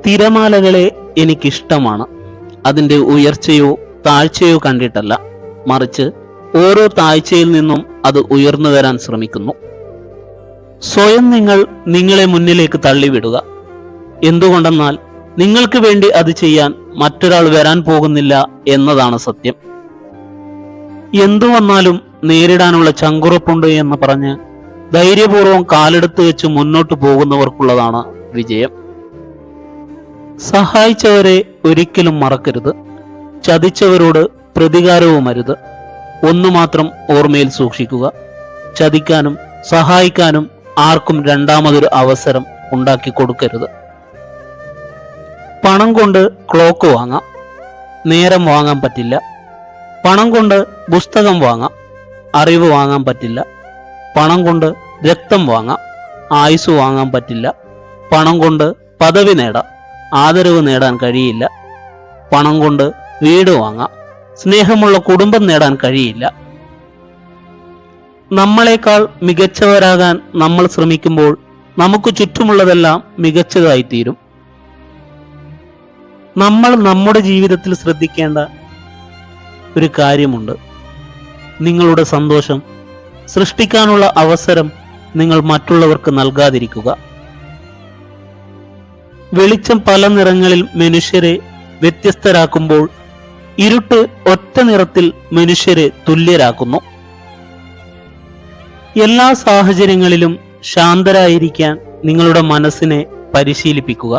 തിരമാലകളെ എനിക്കിഷ്ടമാണ്. അതിൻ്റെ ഉയർച്ചയോ താഴ്ചയോ കണ്ടിട്ടല്ല, മറിച്ച് ഓരോ താഴ്ചയിൽ നിന്നും അത് ഉയർന്നു വരാൻ ശ്രമിക്കുന്നു. സ്വയം നിങ്ങൾ നിങ്ങളെ മുന്നിലേക്ക് തള്ളിവിടുക. എന്തുകൊണ്ടെന്നാൽ നിങ്ങൾക്ക് വേണ്ടി അത് ചെയ്യാൻ മറ്റൊരാൾ വരാൻ പോകുന്നില്ല എന്നതാണ് സത്യം. എന്തു വന്നാലും നേരിടാനുള്ള ചങ്കുറപ്പുണ്ട് എന്ന് പറഞ്ഞ് ധൈര്യപൂർവ്വം കാലെടുത്ത് വെച്ച് മുന്നോട്ട് പോകുന്നവർക്കുള്ളതാണ് വിജയം. സഹായിച്ചവരെ ഒരിക്കലും മറക്കരുത്. ചതിച്ചവരോട് പ്രതികാരവുമരുത്. ഒന്നു മാത്രം ഓർമ്മയിൽ സൂക്ഷിക്കുക: ചതിക്കാനും സഹായിക്കാനും ആർക്കും രണ്ടാമതൊരു അവസരം ഉണ്ടാക്കി കൊടുക്കരുത്. പണം കൊണ്ട് ക്ലോക്ക് വാങ്ങാം, നേരം വാങ്ങാൻ പറ്റില്ല. പണം കൊണ്ട് പുസ്തകം വാങ്ങാം, അറിവ് വാങ്ങാൻ പറ്റില്ല. പണം കൊണ്ട് രക്തം വാങ്ങാം, ആയുസ് വാങ്ങാൻ പറ്റില്ല. പണം കൊണ്ട് പദവി നേടാം, ആദരവ് നേടാൻ കഴിയില്ല. പണം കൊണ്ട് വീട് വാങ്ങാം, സ്നേഹമുള്ള കുടുംബം നേടാൻ കഴിയില്ല. നമ്മളെക്കാൾ മികച്ചവരാകാൻ നമ്മൾ ശ്രമിക്കുമ്പോൾ നമുക്ക് ചുറ്റുമുള്ളതെല്ലാം മികച്ചതായിത്തീരും. നമ്മൾ നമ്മുടെ ജീവിതത്തിൽ ശ്രദ്ധിക്കേണ്ട ഒരു കാര്യമുണ്ട്: നിങ്ങളുടെ സന്തോഷം സൃഷ്ടിക്കാനുള്ള അവസരം നിങ്ങൾ മറ്റുള്ളവർക്ക് നൽകാതിരിക്കുക. വെളിച്ചം പല നിറങ്ങളിൽ മനുഷ്യരെ വ്യത്യസ്തരാക്കുമ്പോൾ ഇരുട്ട് ഒറ്റ നിറത്തിൽ മനുഷ്യരെ തുല്യരാക്കുന്നു. എല്ലാ സാഹചര്യങ്ങളിലും ശാന്തരായിരിക്കാൻ നിങ്ങളുടെ മനസ്സിനെ പരിശീലിപ്പിക്കുക.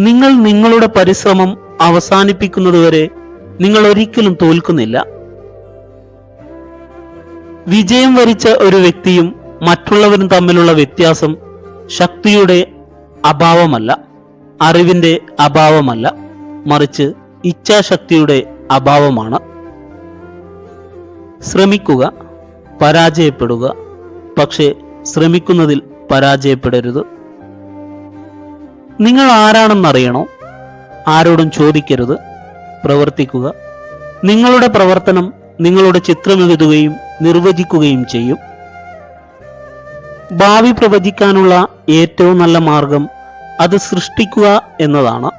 നിങ്ങൾ നിങ്ങളുടെ പരിശ്രമം അവസാനിപ്പിക്കുന്നതുവരെ നിങ്ങൾ ഒരിക്കലും തോൽക്കുന്നില്ല. വിജയം വരിച്ച ഒരു വ്യക്തിയും മറ്റുള്ളവരും തമ്മിലുള്ള വ്യത്യാസം ശക്തിയുടെ അഭാവമല്ല, അറിവിന്റെ അഭാവമല്ല, മറിച്ച് ഇച്ഛാശക്തിയുടെ അഭാവമാണ്. ശ്രമിക്കുക, പരാജയപ്പെടുക, പക്ഷേ ശ്രമിക്കുന്നതിൽ പരാജയപ്പെടരുത്. നിങ്ങൾ ആരാണെന്നറിയണോ? ആരോടും ചോദിക്കരുത്. പ്രവർത്തിക്കുക. നിങ്ങളുടെ പ്രവർത്തനം നിങ്ങളുടെ ചിത്രമെഴുതുകയും നിർവചിക്കുകയും ചെയ്യും. ഭാവി പ്രവചിക്കാനുള്ള ഏറ്റവും നല്ല മാർഗം അത് സൃഷ്ടിക്കുക എന്നതാണ്.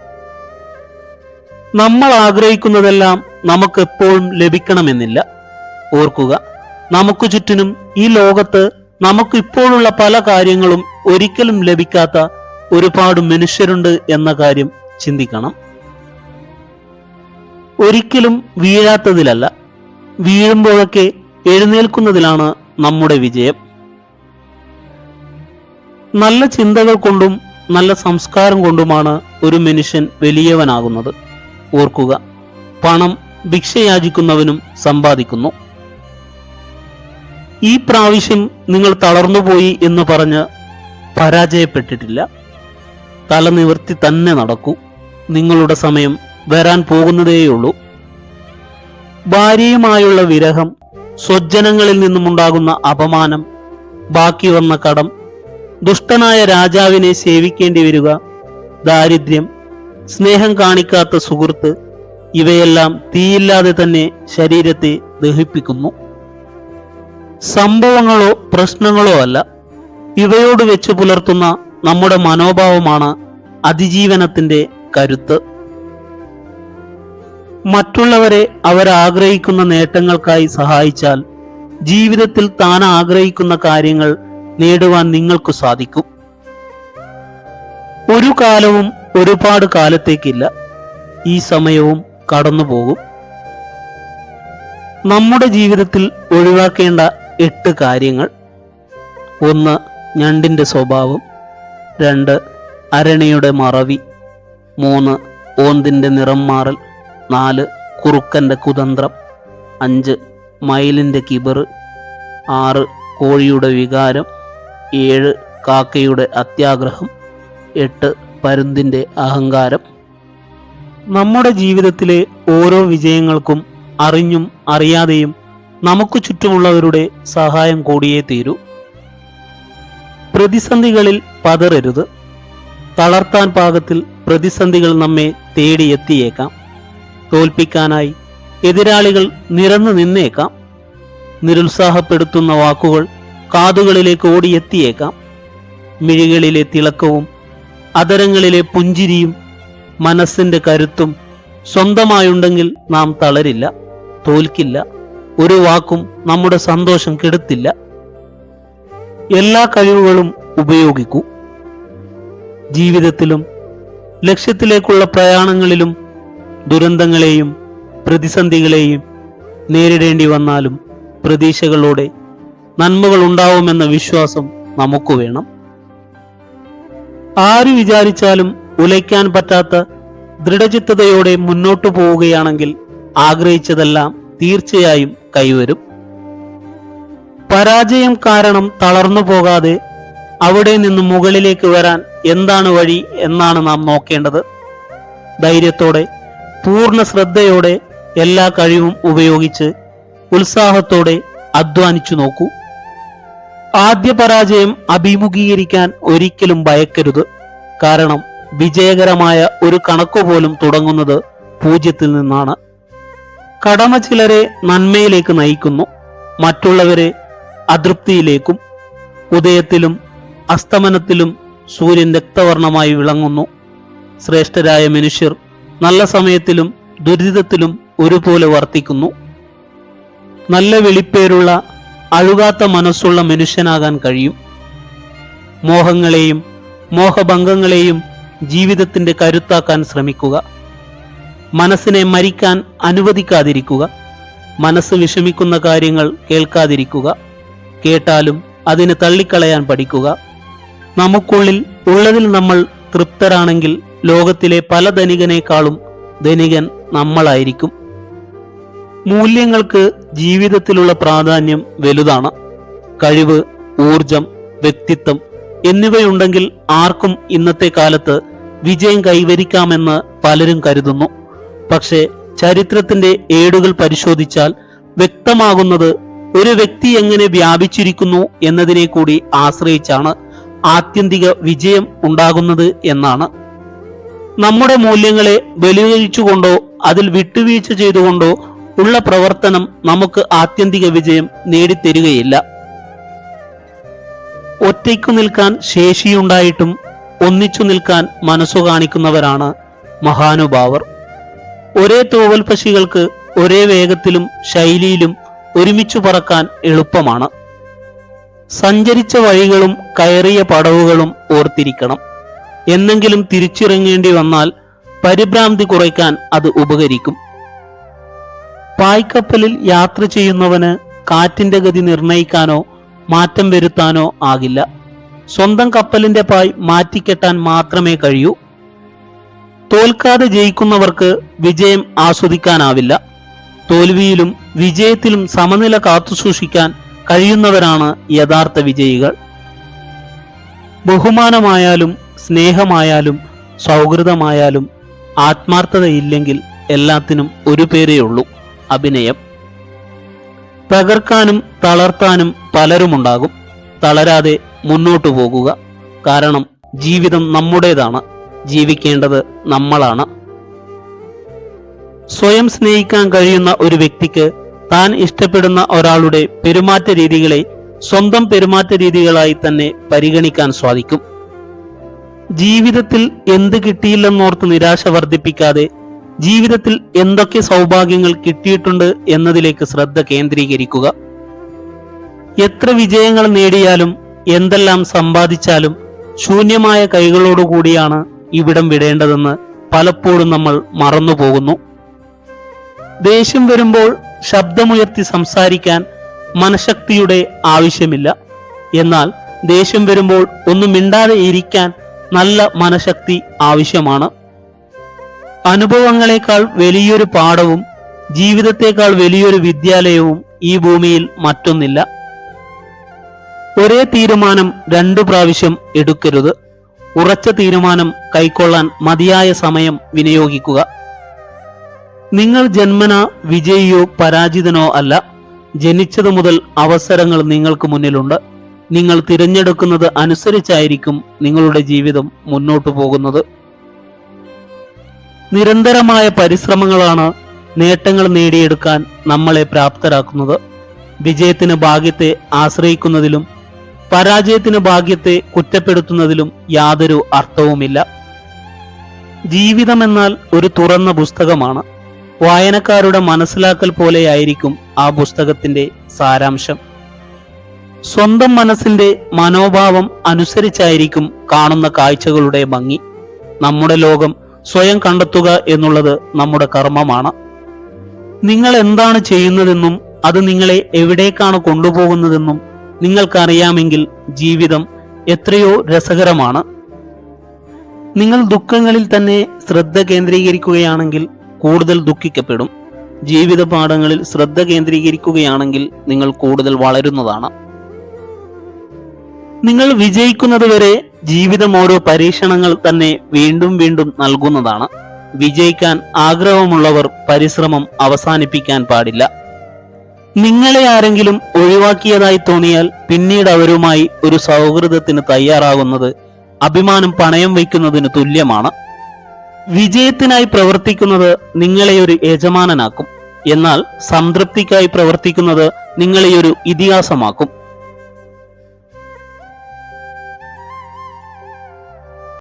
നമ്മൾ ആഗ്രഹിക്കുന്നതെല്ലാം നമുക്കെപ്പോഴും ലഭിക്കണമെന്നില്ല. ഓർക്കുക, നമുക്ക് ചുറ്റിനും ഈ ലോകത്ത് നമുക്ക് ഇപ്പോഴുള്ള പല കാര്യങ്ങളും ഒരിക്കലും ലഭിക്കാത്ത ഒരുപാട് മനുഷ്യരുണ്ട് എന്ന കാര്യം ചിന്തിക്കണം. ഒരിക്കലും വീഴാത്തതിലല്ല, വീഴുമ്പോഴൊക്കെ എഴുന്നേൽക്കുന്നതിലാണ് നമ്മുടെ വിജയം. നല്ല ചിന്തകൾ കൊണ്ടും നല്ല സംസ്കാരം കൊണ്ടുമാണ് ഒരു മനുഷ്യൻ വലിയവനാകുന്നത്. ഓർക്കുക, പണം ഭിക്ഷയാചിക്കുന്നവനും സമ്പാദിക്കുന്നു. ഈ പ്രാവശ്യം നിങ്ങൾ തളർന്നുപോയി എന്ന് പറഞ്ഞ് പരാജയപ്പെട്ടിട്ടില്ല. തല നിവർത്തി തന്നെ നടക്കൂ. നിങ്ങളുടെ സമയം വരാൻ പോകുന്നതേയുള്ളൂ. ഭാര്യയുമായുള്ള വിരഹം, സ്വജ്ജനങ്ങളിൽ നിന്നുമുണ്ടാകുന്ന അപമാനം, ബാക്കി വന്ന കടം, ദുഷ്ടനായ രാജാവിനെ സേവിക്കേണ്ടി വരിക, ദാരിദ്ര്യം, സ്നേഹം കാണിക്കാത്ത സുഹൃത്ത്, ഇവയെല്ലാം തീയില്ലാതെ തന്നെ ശരീരത്തെ ദഹിപ്പിക്കുന്നു. സംഭവങ്ങളോ പ്രശ്നങ്ങളോ അല്ല, ഇവയോട് വെച്ച് പുലർത്തുന്ന നമ്മുടെ മനോഭാവമാണ് അതിജീവനത്തിന്റെ കരുത്ത്. മറ്റുള്ളവരെ അവരാഗ്രഹിക്കുന്ന നേട്ടങ്ങൾക്കായി സഹായിച്ചാൽ ജീവിതത്തിൽ താൻ ആഗ്രഹിക്കുന്ന കാര്യങ്ങൾ നേടുവാൻ നിങ്ങൾക്ക് സാധിക്കും. ഒരു കാലവും ഒരുപാട് കാലത്തേക്കില്ല. ഈ സമയവും കടന്നുപോകും. നമ്മുടെ ജീവിതത്തിൽ ഒഴിവാക്കേണ്ട 8 കാര്യങ്ങൾ: 1. ഞണ്ടിന്റെ സ്വഭാവം. 2. അരണയുടെ മറവി. 3. ഓന്തിന്റെ നിറം മാറൽ. 4. കുറുക്കന്റെ കുതന്ത്രം. 5. മയിലിന്റെ കിബറ്. 6. കോഴിയുടെ വികാരം. 7. കാക്കയുടെ അത്യാഗ്രഹം. 8. പരുന്തിന്റെ അഹങ്കാരം. നമ്മുടെ ജീവിതത്തിലെ ഓരോ വിജയങ്ങൾക്കും അറിഞ്ഞും അറിയാതെയും നമുക്ക് ചുറ്റുമുള്ളവരുടെ സഹായം കൂടിയേ തീരൂ. പ്രതിസന്ധികളിൽ പതറരുത്. തളർത്താൻ പാകത്തിൽ പ്രതിസന്ധികൾ നമ്മെ തേടിയെത്തിയേക്കാം. തോൽപ്പിക്കാനായി എതിരാളികൾ നിരന്നു നിന്നേക്കാം. നിരുത്സാഹപ്പെടുത്തുന്ന വാക്കുകൾ കാതുകളിലേക്ക് ഓടിയെത്തിയേക്കാം. മിഴികളിലെ തിളക്കവും അധരങ്ങളിലെ പുഞ്ചിരിയും മനസ്സിന്റെ കരുത്തും സ്വന്തമായുണ്ടെങ്കിൽ നാം തളരില്ല, തോൽക്കില്ല. ഒരു വാക്കും നമ്മുടെ സന്തോഷം കെടുത്തില്ല. എല്ലാ കഴിവുകളും ഉപയോഗിക്കൂ. ജീവിതത്തിലും ലക്ഷ്യത്തിലേക്കുള്ള പ്രയാണങ്ങളിലും ദുരന്തങ്ങളെയും പ്രതിസന്ധികളെയും നേരിടേണ്ടി വന്നാലും പ്രതീക്ഷകളോടെ നന്മകൾ ഉണ്ടാവുമെന്ന വിശ്വാസം നമുക്ക് വേണം. ആര് വിചാരിച്ചാലും ഉലയ്ക്കാൻ പറ്റാത്ത ദൃഢചിത്തതയോടെ മുന്നോട്ടു പോവുകയാണെങ്കിൽ ആഗ്രഹിച്ചതെല്ലാം തീർച്ചയായും കൈവരും. പരാജയം കാരണം തളർന്നു പോകാതെ അവിടെ നിന്ന് മുകളിലേക്ക് വരാൻ എന്താണ് വഴി എന്നാണ് നാം നോക്കേണ്ടത്. ധൈര്യത്തോടെ, പൂർണ്ണ ശ്രദ്ധയോടെ, എല്ലാ കഴിവും ഉപയോഗിച്ച് ഉത്സാഹത്തോടെ അധ്വാനിച്ചു നോക്കൂ. ആദ്യ പരാജയം അഭിമുഖീകരിക്കാൻ ഒരിക്കലും ഭയക്കരുത്. കാരണം വിജയകരമായ ഒരു കണക്കുപോലും തുടങ്ങുന്നത് 0 നിന്നാണ്. കടമ ചിലരെ നന്മയിലേക്ക് നയിക്കുന്നു, മറ്റുള്ളവരെ അതൃപ്തിയിലേക്കും. ഉദയത്തിലും അസ്തമനത്തിലും സൂര്യൻ രക്തവർണമായി വിളങ്ങുന്നു. ശ്രേഷ്ഠരായ മനുഷ്യർ നല്ല സമയത്തിലും ദുരിതത്തിലും ഒരുപോലെ വർത്തിക്കുന്നു. നല്ല വെളിപ്പേരുള്ള അഴുകാത്ത മനസ്സുള്ള മനുഷ്യനാകാൻ കഴിയും. മോഹങ്ങളെയും മോഹഭംഗങ്ങളെയും ജീവിതത്തിന്റെ കരുത്താക്കാൻ ശ്രമിക്കുക. മനസ്സിനെ മരിക്കാൻ അനുവദിക്കാതിരിക്കുക. മനസ്സ് വിഷമിക്കുന്ന കാര്യങ്ങൾ കേൾക്കാതിരിക്കുക. കേട്ടാലും അതിനെ തള്ളിക്കളയാൻ പഠിക്കുക. നമുക്കുള്ളിൽ ഉള്ളതിൽ നമ്മൾ തൃപ്തരാണെങ്കിൽ ലോകത്തിലെ പല ധനികനേക്കാളും ധനികൻ നമ്മളായിരിക്കും. മൂല്യങ്ങൾക്ക് ജീവിതത്തിലുള്ള പ്രാധാന്യം വലുതാണ്. കഴിവ്, ഊർജം, വ്യക്തിത്വം എന്നിവയുണ്ടെങ്കിൽ ആർക്കും ഇന്നത്തെ കാലത്ത് വിജയം കൈവരിക്കാമെന്ന് പലരും കരുതുന്നു. പക്ഷേ ചരിത്രത്തിന്റെ ഏടുകൾ പരിശോധിച്ചാൽ വ്യക്തമാകുന്നത് ഒരു വ്യക്തി എങ്ങനെ വ്യാപിച്ചിരിക്കുന്നു എന്നതിനെ കൂടി ആശ്രയിച്ചാണ് ആത്യന്തിക വിജയം ഉണ്ടാകുന്നത് എന്നാണ്. നമ്മുടെ മൂല്യങ്ങളെ ബലികഴിച്ചുകൊണ്ടോ അതിൽ വിട്ടുവീഴ്ച ചെയ്തുകൊണ്ടോ ഉള്ള പ്രവർത്തനം നമുക്ക് ആത്യന്തിക വിജയം നേടിത്തരികയില്ല. ഒറ്റയ്ക്കു നിൽക്കാൻ ശേഷിയുണ്ടായിട്ടും ഒന്നിച്ചു നിൽക്കാൻ മനസ്സു കാണിക്കുന്നവരാണ് മഹാനുഭാവർ. ഒരേ തൂവൽ പക്ഷികൾക്ക് ഒരേ വേഗത്തിലും ശൈലിയിലും ഒരുമിച്ചു പറക്കാൻ എളുപ്പമാണ്. സഞ്ചരിച്ച വഴികളും കയറിയ പടവുകളും ഓർത്തിരിക്കണം. എന്നെങ്കിലും തിരിച്ചിറങ്ങേണ്ടി വന്നാൽ പരിഭ്രാന്തി കുറയ്ക്കാൻ അത് ഉപകരിക്കും. പായ്ക്കപ്പലിൽ യാത്ര ചെയ്യുന്നവന് കാറ്റിന്റെ ഗതി നിർണയിക്കാനോ മാറ്റം വരുത്താനോ ആകില്ല. സ്വന്തം കപ്പലിന്റെ പായ് മാറ്റിക്കെട്ടാൻ മാത്രമേ കഴിയൂ. തോൽക്കാതെ ജയിക്കുന്നവർക്ക് വിജയം ആസ്വദിക്കാനാവില്ല. തോൽവിയിലും വിജയത്തിലും സമനില കാത്തുസൂക്ഷിക്കാൻ കഴിയുന്നവരാണ് യഥാർത്ഥ വിജയികൾ. ബഹുമാനമായാലും സ്നേഹമായാലും സൗഹൃദമായാലും ആത്മാർത്ഥതയില്ലെങ്കിൽ എല്ലാത്തിനും ഒരു പേരേയുള്ളൂ: അഭിനയം. തകർക്കാനും തളർത്താനും പലരുമുണ്ടാകും. തളരാതെ മുന്നോട്ടു പോകുക. കാരണം ജീവിതം നമ്മുടേതാണ്, ജീവിക്കേണ്ടത് നമ്മളാണ്. സ്വയം സ്നേഹിക്കാൻ കഴിയുന്ന ഒരു വ്യക്തിക്ക് താൻ ഇഷ്ടപ്പെടുന്ന ഒരാളുടെ പെരുമാറ്റ രീതികളെ സ്വന്തം പെരുമാറ്റ രീതികളായി തന്നെ പരിഗണിക്കാൻ സാധിക്കും. ജീവിതത്തിൽ എന്ത് കിട്ടിയില്ലെന്നോർത്ത് നിരാശ വർദ്ധിപ്പിക്കാതെ ജീവിതത്തിൽ എന്തൊക്കെ സൗഭാഗ്യങ്ങൾ കിട്ടിയിട്ടുണ്ട് എന്നതിലേക്ക് ശ്രദ്ധ കേന്ദ്രീകരിക്കുക. എത്ര വിജയങ്ങൾ നേടിയാലും എന്തെല്ലാം സമ്പാദിച്ചാലും ശൂന്യമായ കൈകളോടുകൂടിയാണ് ഇവിടം വിടേണ്ടതെന്ന് പലപ്പോഴും നമ്മൾ മറന്നുപോകുന്നു. ദേഷ്യം വരുമ്പോൾ ശബ്ദമുയർത്തി സംസാരിക്കാൻ മനഃശക്തിയുടെ ആവശ്യമില്ല. എന്നാൽ ദേഷ്യം വരുമ്പോൾ ഒന്നും മിണ്ടാതെ ഇരിക്കാൻ നല്ല മനഃശക്തി ആവശ്യമാണ്. അനുഭവങ്ങളെക്കാൾ വലിയൊരു പാഠവും ജീവിതത്തെക്കാൾ വലിയൊരു വിദ്യാലയവും ഈ ഭൂമിയിൽ മറ്റൊന്നില്ല. ഒരേ തീരുമാനം 2 പ്രാവശ്യം എടുക്കരുത്. ഉറച്ച തീരുമാനം കൈക്കൊള്ളാൻ മതിയായ സമയം വിനിയോഗിക്കുക. നിങ്ങൾ ജന്മനാ വിജയിയോ പരാജിതനോ അല്ല. ജനിച്ചതു മുതൽ അവസരങ്ങൾ നിങ്ങൾക്ക് മുന്നിലുണ്ട്. നിങ്ങൾ തിരഞ്ഞെടുക്കുന്നത് അനുസരിച്ചായിരിക്കും നിങ്ങളുടെ ജീവിതം മുന്നോട്ടു പോകുന്നത്. നിരന്തരമായ പരിശ്രമങ്ങളാണ് നേട്ടങ്ങൾ നേടിയെടുക്കാൻ നമ്മളെ പ്രാപ്തരാക്കുന്നത്. വിജയത്തിന് ഭാഗ്യത്തെ ആശ്രയിക്കുന്നതിലും പരാജയത്തിന് ഭാഗ്യത്തെ കുറ്റപ്പെടുത്തുന്നതിലും യാതൊരു അർത്ഥവുമില്ല. ജീവിതമെന്നാൽ ഒരു തുറന്ന പുസ്തകമാണ്. വായനക്കാരുടെ മനസ്സിലാക്കൽ പോലെയായിരിക്കും ആ പുസ്തകത്തിന്റെ സാരാംശം. സ്വന്തം മനസ്സിന്റെ മനോഭാവം അനുസരിച്ചായിരിക്കും കാണുന്ന കാഴ്ചകളുടെ ഭംഗി. നമ്മുടെ ലോകം സ്വയം കണ്ടെത്തുക എന്നുള്ളത് നമ്മുടെ കർമ്മമാണ്. നിങ്ങൾ എന്താണ് ചെയ്യുന്നതെന്നും അത് നിങ്ങളെ എവിടേക്കാണ് കൊണ്ടുപോകുന്നതെന്നും നിങ്ങൾക്കറിയാമെങ്കിൽ ജീവിതം എത്രയോ രസകരമാണ്. നിങ്ങൾ ദുഃഖങ്ങളിൽ തന്നെ ശ്രദ്ധ കേന്ദ്രീകരിക്കുകയാണെങ്കിൽ കൂടുതൽ ദുഃഖിക്കപ്പെടും. ജീവിത പാഠങ്ങളിൽ ശ്രദ്ധ കേന്ദ്രീകരിക്കുകയാണെങ്കിൽ നിങ്ങൾ കൂടുതൽ വളരുന്നതാണ്. നിങ്ങൾ വിജയിക്കുന്നതുവരെ ജീവിതം ഓരോ പരീക്ഷണങ്ങൾ തന്നെ വീണ്ടും വീണ്ടും നൽകുന്നതാണ്. വിജയിക്കാൻ ആഗ്രഹമുള്ളവർ പരിശ്രമം അവസാനിപ്പിക്കാൻ പാടില്ല. നിങ്ങളെ ആരെങ്കിലും ഒഴിവാക്കിയതായി തോന്നിയാൽ പിന്നീട് അവരുമായി ഒരു സൗഹൃദത്തിന് തയ്യാറാകുന്നത് അഭിമാനം പണയം വയ്ക്കുന്നതിന് തുല്യമാണ്. വിജയത്തിനായി പ്രവർത്തിക്കുന്നത് നിങ്ങളെ ഒരു യജമാനനാക്കും. എന്നാൽ സംതൃപ്തിക്കായി പ്രവർത്തിക്കുന്നത് നിങ്ങളെ ഒരു ഇതിഹാസമാക്കും.